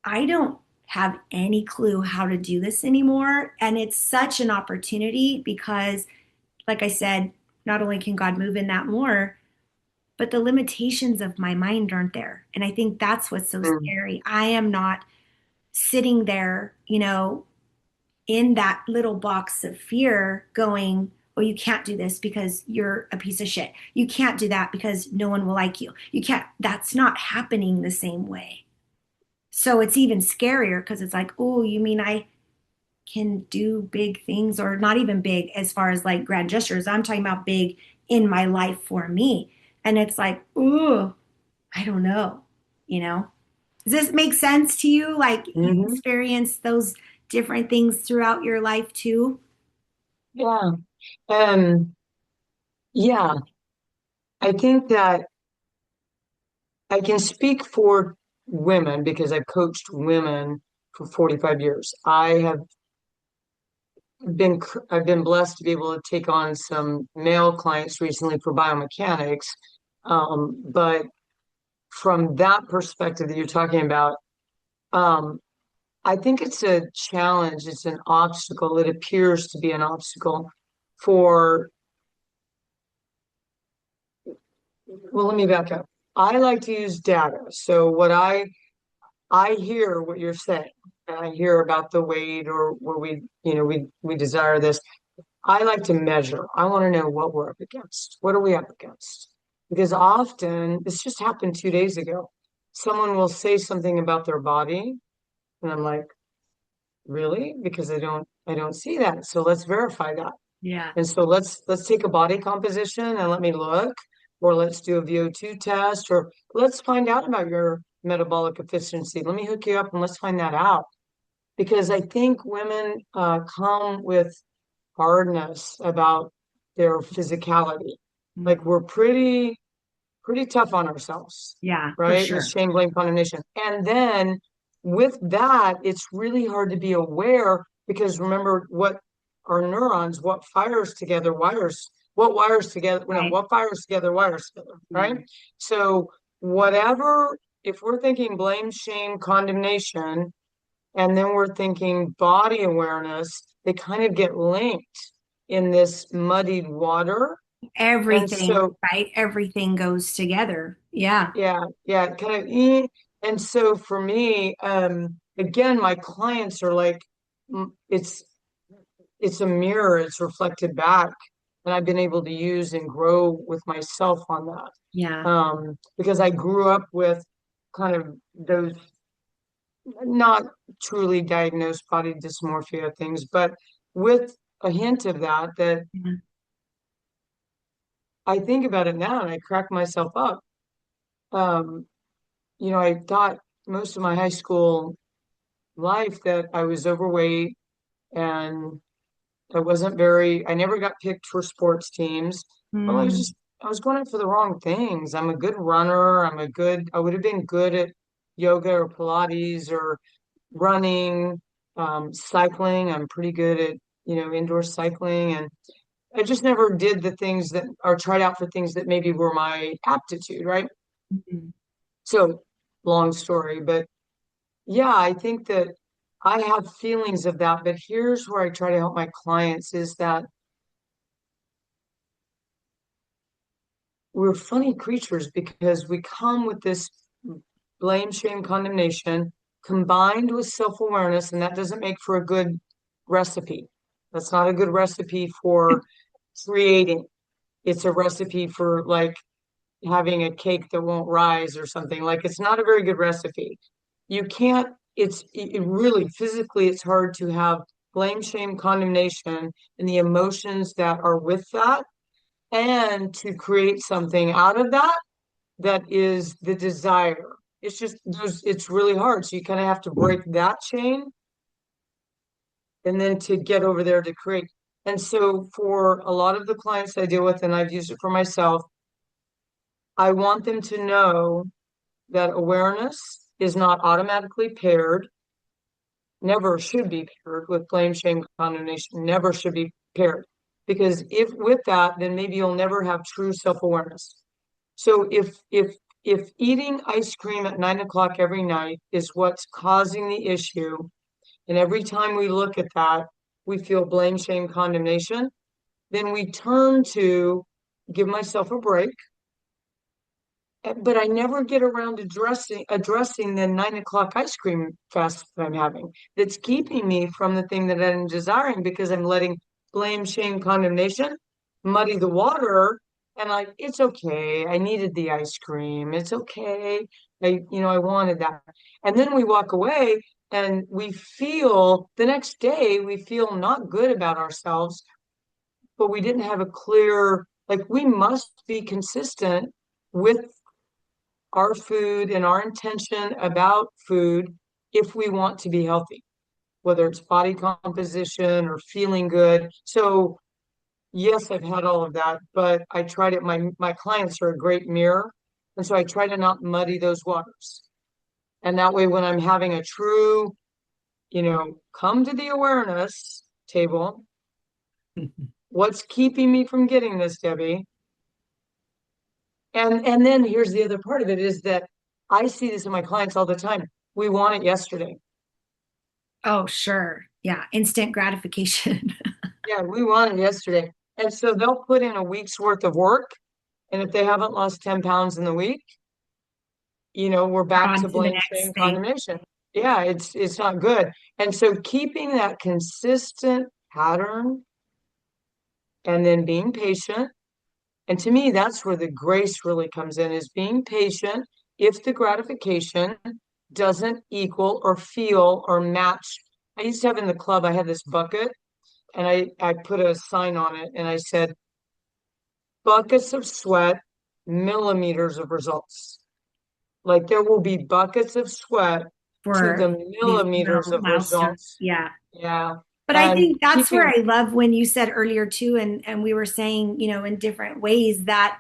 I don't have any clue how to do this anymore. And it's such an opportunity because, like I said, not only can God move in that more, but the limitations of my mind aren't there. And I think that's what's so Mhm. scary. I am not sitting there, in that little box of fear going, oh, you can't do this because you're a piece of shit. You can't do that because no one will like you. You can't, that's not happening the same way. So it's even scarier because it's like, oh, you mean I can do big things or not even big as far as like grand gestures. I'm talking about big in my life for me. And it's like, ooh, I don't know, you know? Does this make sense to you? Like you Mhm. experience those different things throughout your life too? Yeah. Um, yeah, I think that I can speak for women because I've coached women for 45 years. I have I've been blessed to be able to take on some male clients recently for biomechanics. But from that perspective that you're talking about, um, I think it's a challenge. It's an obstacle. It appears to be an obstacle for, well, let me back up. I like to use data. So I hear what you're saying, and I hear about the weight or where we desire this. I like to measure. I want to know what we're up against. What are we up against? Because often, this just happened 2 days ago. Someone will say something about their body, and I'm like, really? Because I don't see that. So let's verify that. Yeah. And so let's take a body composition and let me look, or let's do a VO2 test, or let's find out about your metabolic efficiency. Let me hook you up and let's find that out. Because I think women come with hardness about their physicality. Like Mhm. we're pretty tough on ourselves, Yeah, for right? With sure. shame, blame, condemnation. And then with that, it's really hard to be aware because remember what our neurons, what fires together wires, what wires together, no, Right. what fires together wires together, right? Mm. So whatever, if we're thinking blame, shame, condemnation, and then we're thinking body awareness, they kind of get linked in this muddied water. And Everything, so right? Everything goes together. Yeah. yeah, kind of. And so for me, again, my clients are like, it's a mirror, it's reflected back, and I've been able to use and grow with myself on that. Yeah. Because I grew up with kind of those not truly diagnosed body dysmorphia things, but with a hint of that Yeah. I think about it now and I crack myself up. Um, I thought most of my high school life that I was overweight and I never got picked for sports teams. Well, Mm. I was going for the wrong things. I'm a good runner. I would have been good at yoga or Pilates or running, cycling. I'm pretty good at, indoor cycling. And I just never did the things that or tried out for things that maybe were my aptitude, right? Mhm. So long story, but yeah, I think that I have feelings of that, but here's where I try to help my clients is that we're funny creatures because we come with this blame, shame, condemnation combined with self-awareness, and that doesn't make for a good recipe. That's not a good recipe for creating. It's a recipe for like having a cake that won't rise or something. Like it's not a very good recipe. You can't, it really physically, it's hard to have blame, shame, condemnation, and the emotions that are with that, and to create something out of that that is the desire. It's really hard. So you kind of have to break that chain and then to get over there to create. And so for a lot of the clients I deal with, and I've used it for myself, I want them to know that awareness is not automatically paired, never should be paired with blame, shame, condemnation, never should be paired. Because if with that, then maybe you'll never have true self-awareness. So if eating ice cream at 9 o'clock every night is what's causing the issue, and every time we look at that, we feel blame, shame, condemnation, then we turn to give myself a break. But I never get around to addressing the 9 o'clock ice cream fast that I'm having. That's keeping me from the thing that I'm desiring because I'm letting blame, shame, condemnation muddy the water. And like, it's okay. I needed the ice cream. It's okay. I wanted that. And then we walk away and we feel the next day, we feel not good about ourselves, but we didn't have a clear, like, we must be consistent with our food and our intention about food if we want to be healthy, whether it's body composition or feeling good. So yes, I've had all of that, but I try to my clients are a great mirror. And so I try to not muddy those waters. And that way when I'm having a true, come to the awareness table, What's keeping me from getting this, Debbie? And then here's the other part of it is that I see this in my clients all the time. We want it yesterday. Oh, sure. Yeah. Instant gratification. Yeah, we want it yesterday. And so they'll put in a week's worth of work. And if they haven't lost 10 pounds in the week, we're back On to to the blame, next shame, thing. condemnation. Yeah, it's not good. And so keeping that consistent pattern and then being patient. And to me, that's where the grace really comes in is being patient if the gratification doesn't equal or feel or match. I used to have in the club, I had this bucket and I put a sign on it and I said, buckets of sweat, millimeters of results. Like there will be buckets of sweat to For the these millimeters little of milestones. results. Yeah. Yeah. But I And think that's where keeping, I love when you said earlier too, and we were saying, in different ways that,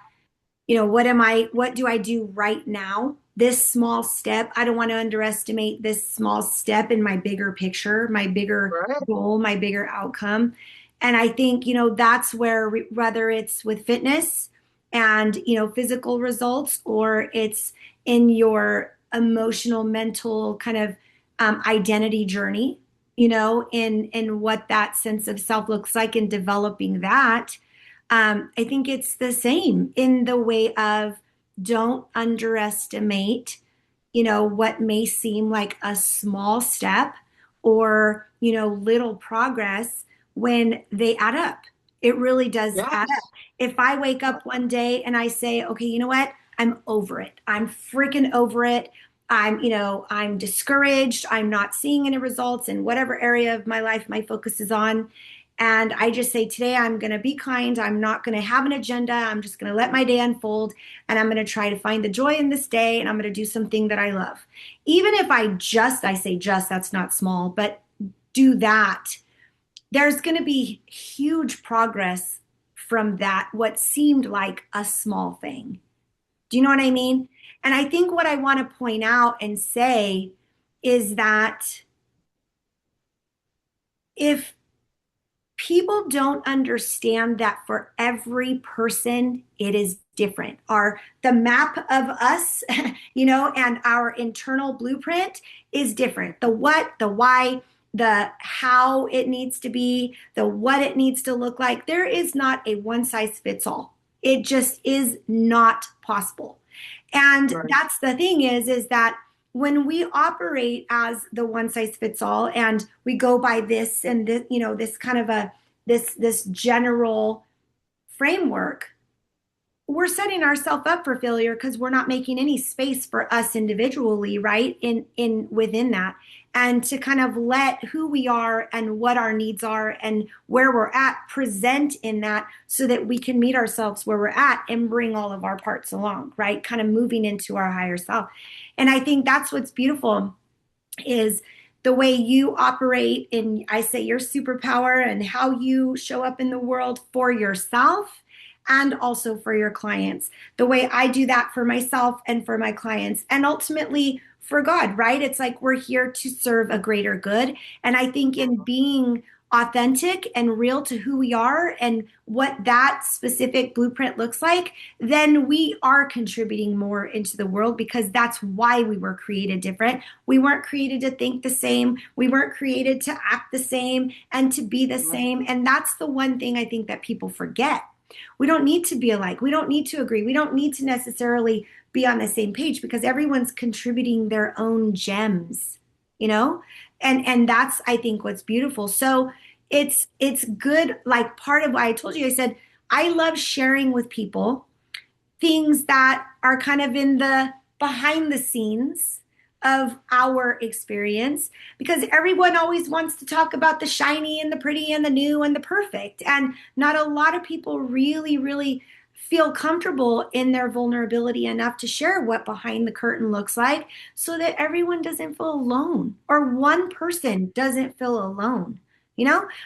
what do I do right now? This small step, I don't want to underestimate this small step in my bigger picture, my bigger right? goal, my bigger outcome. And I think, that's where whether it's with fitness and, physical results, or it's in your emotional, mental kind of identity journey, in what that sense of self looks like in developing that. I think it's the same in the way of don't underestimate, what may seem like a small step or, little progress when they add up. It really does add up. Yes. If I wake up one day and I say, okay, you know what? I'm over it. I'm freaking over it. I'm discouraged. I'm not seeing any results in whatever area of my life my focus is on. And I just say, today I'm going to be kind. I'm not going to have an agenda. I'm just going to let my day unfold. And I'm going to try to find the joy in this day. And I'm going to do something that I love. Even if I say just, that's not small, but do that, there's going to be huge progress from that, what seemed like a small thing. Do you know what I mean? And I think what I want to point out and say is that if people don't understand that for every person it is different, our the map of us, and our internal blueprint is different. The what, the why, the how it needs to be, the what it needs to look like, there is not a one size fits all. It just is not possible. And Right. that's the thing is that when we operate as the one size fits all and we go by this and this, this kind of a this general framework, we're setting ourselves up for failure because we're not making any space for us individually, right? In within that. And to kind of let who we are and what our needs are and where we're at present in that so that we can meet ourselves where we're at and bring all of our parts along, right? Kind of moving into our higher self. And I think that's what's beautiful is the way you operate in, I say, your superpower and how you show up in the world for yourself and also for your clients. The way I do that for myself and for my clients, and ultimately for God, right? It's like we're here to serve a greater good. And I think in being authentic and real to who we are and what that specific blueprint looks like, then we are contributing more into the world because that's why we were created different. We weren't created to think the same. We weren't created to act the same and to be the same. And that's the one thing I think that people forget. We don't need to be alike. We don't need to agree. We don't need to necessarily be on the same page because everyone's contributing their own gems, you know? And that's I think what's beautiful. So it's good, like part of why I told you, I said I love sharing with people things that are kind of in the behind the scenes of our experience because everyone always wants to talk about the shiny and the pretty and the new and the perfect. And not a lot of people really, really feel comfortable in their vulnerability enough to share what behind the curtain looks like so that everyone doesn't feel alone or one person doesn't feel alone,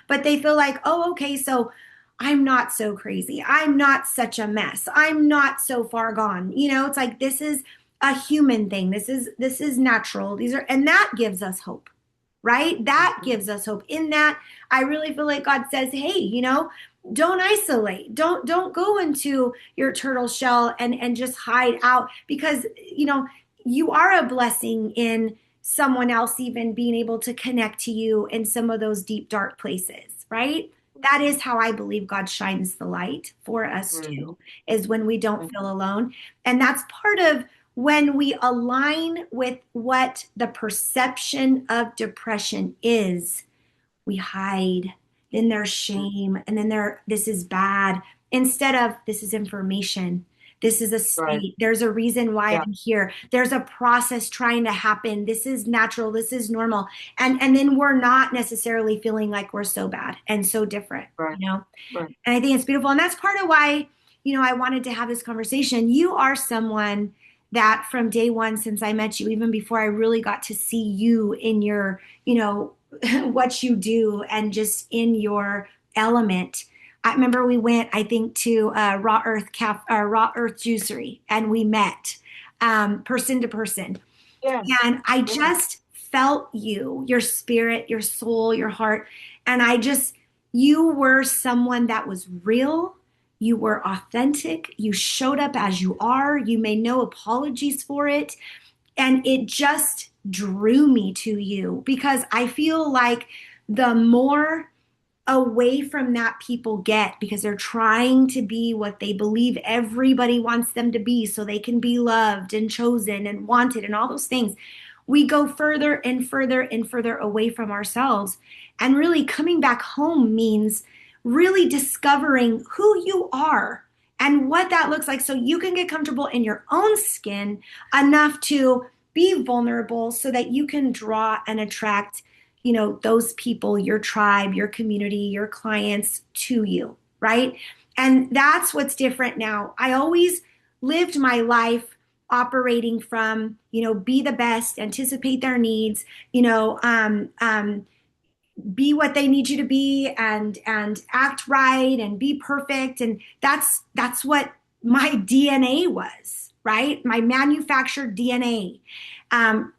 but they feel like, oh, okay, so I'm not so crazy. I'm not such a mess. I'm not so far gone. It's like this is a human thing. This is natural. And that gives us hope, right? That Mhm. gives us hope. In that, I really feel like God says, hey, don't isolate. Don't go into your turtle shell and just hide out, because you are a blessing in someone else even being able to connect to you in some of those deep dark places, right? That is how I believe God shines the light for us too, Mhm. is when we don't feel Mhm. alone. And that's part of when we align with what the perception of depression is. We hide, then there's shame, and then this is bad, instead of this is information. This is a Right. state. There's a reason why Yeah. I'm here. There's a process trying to happen. This is natural. This is normal. And then we're not necessarily feeling like we're so bad and so different, Right. you know? Right. And I think it's beautiful. And that's part of why, I wanted to have this conversation. You are someone that from day one, since I met you, even before I really got to see you in your, what you do and just in your element. I remember we went, I think, to Raw Earth Juicery, and we met person to person. Yeah. And I Yeah. just felt you, your spirit, your soul, your heart. And you were someone that was real. You were authentic. You showed up as you are. You made no apologies for it. And it just drew me to you, because I feel like the more away from that people get, because they're trying to be what they believe everybody wants them to be so they can be loved and chosen and wanted and all those things, we go further and further and further away from ourselves. And really coming back home means really discovering who you are and what that looks like, so you can get comfortable in your own skin enough to be vulnerable so that you can draw and attract those people, your tribe, your community, your clients to you, right? And that's what's different now. I always lived my life operating from, be the best, anticipate their needs, be what they need you to be, and act right and be perfect. And that's what my DNA was, right? My manufactured DNA. Mhm.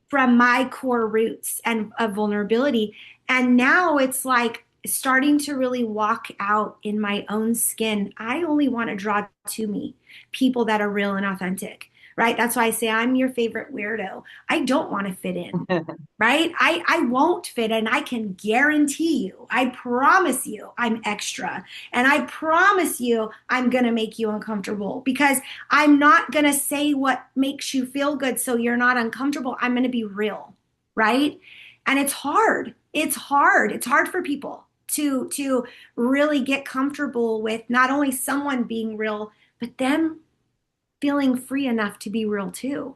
From my core roots and of vulnerability. And now it's like starting to really walk out in my own skin. I only want to draw to me people that are real and authentic, right? That's why I say I'm your favorite weirdo. I don't want to fit in, right? I won't fit in. I can guarantee you, I promise you, I'm extra. And I promise you, I'm going to make you uncomfortable, because I'm not going to say what makes you feel good so you're not uncomfortable. I'm going to be real, right? And it's hard. It's hard. It's hard for people to really get comfortable with not only someone being real, but them feeling free enough to be real too.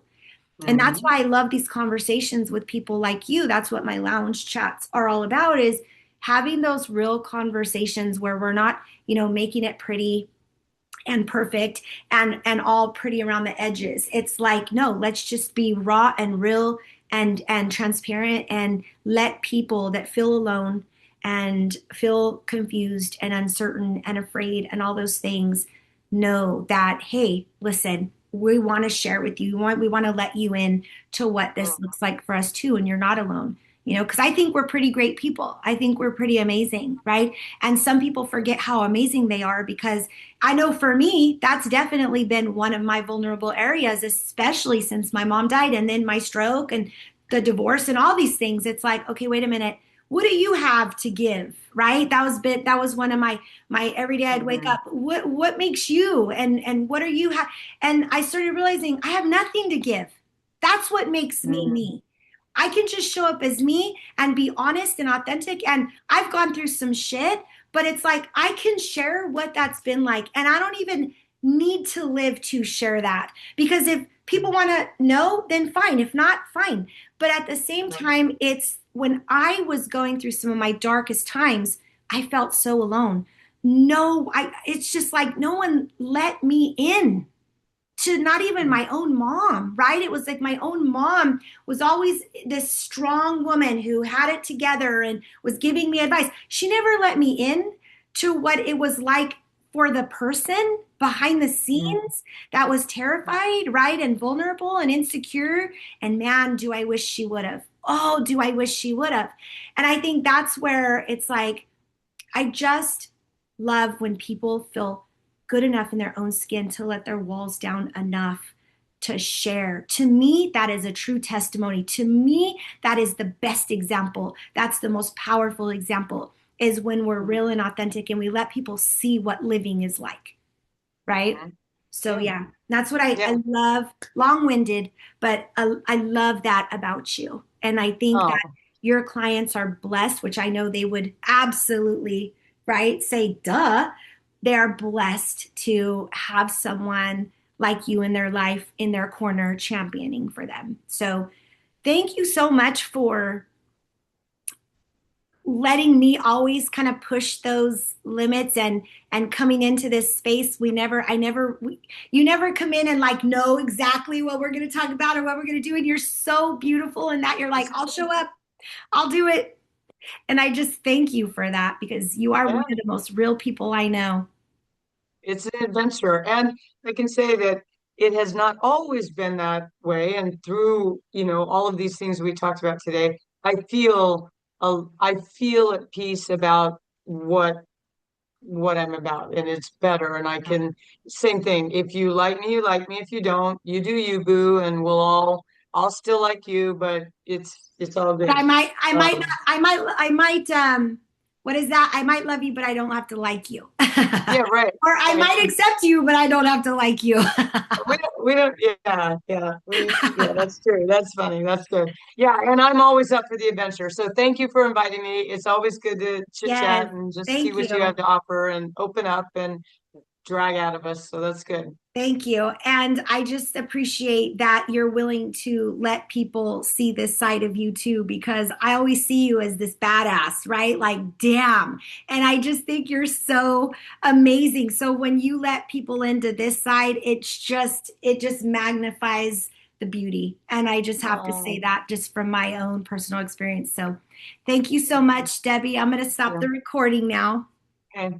And that's Mhm. why I love these conversations with people like you. That's what my lounge chats are all about, is having those real conversations where we're not, making it pretty and perfect and all pretty around the edges. It's like, no, let's just be raw and real and transparent, and let people that feel alone and feel confused and uncertain and afraid and all those things know that, hey, listen, we want to share with you. We want to let you in to what this Mhm. looks like for us too, and you're not alone. Because I think we're pretty great people. I think we're pretty amazing, right? And some people forget how amazing they are, because I know for me, that's definitely been one of my vulnerable areas, especially since my mom died and then my stroke and the divorce and all these things. It's like, okay, wait a minute. What do you have to give? Right? That was one of my every day I'd wake Mhm. up. What makes you, and what are you and I started realizing I have nothing to give. That's what makes me Mhm. me. I can just show up as me and be honest and authentic. And I've gone through some shit, but it's like I can share what that's been like. And I don't even need to live to share that. Because if people want to know, then fine. If not, fine. But at the same Right. time, it's when I was going through some of my darkest times, I felt so alone. No, it's just like no one let me in, to not even Mhm. my own mom, right? It was like my own mom was always this strong woman who had it together and was giving me advice. She never let me in to what it was like for the person behind the Mhm. scenes that was terrified, right? And vulnerable and insecure. And man, do I wish she would have. oh, do I wish she would have? And I think that's where it's like, I just love when people feel good enough in their own skin to let their walls down enough to share. To me, that is a true testimony. To me, that is the best example. That's the most powerful example is when we're real and authentic and we let people see what living is like, right? Mhm. So Yeah. yeah, that's what I Yeah. love. Long-winded, but I love that about you. And I think that Oh, your clients are blessed, which I know they would absolutely, right, say, duh. They're blessed to have someone like you in their life, in their corner, championing for them. So thank you so much for letting me always kind of push those limits and coming into this space. You never come in and like know exactly what we're going to talk about or what we're going to do, and you're so beautiful in that you're like, I'll show up, I'll do it. And I just thank you for that because you are one yeah. of the most real people I know. It's an adventure. And I can say that it has not always been that way. And through, all of these things we talked about today, I feel at peace about what I'm about, and it's better. And I can, same thing. If you like me, you like me. If you don't, you do you, boo, and I'll still like you, but it's all But good. Um, I might, what is that? I might love you, but I don't have to like you. yeah, right, Or I right. might accept you, but I don't have to like you. We don't, yeah, that's true. That's funny. That's good. Yeah, and I'm always up for the adventure. So thank you for inviting me. It's always good to chit Yes, chat and just see thank what you you. have to offer and open up and drag out of us. So that's good. Thank you. And I just appreciate that you're willing to let people see this side of you too, because I always see you as this badass, right? Like, damn. And I just think you're so amazing. So when you let people into this side, it just magnifies the beauty. And I just have to say Oh, that just from my own personal experience. So thank you so much, Debbie. I'm going to stop yeah. the recording now. Okay.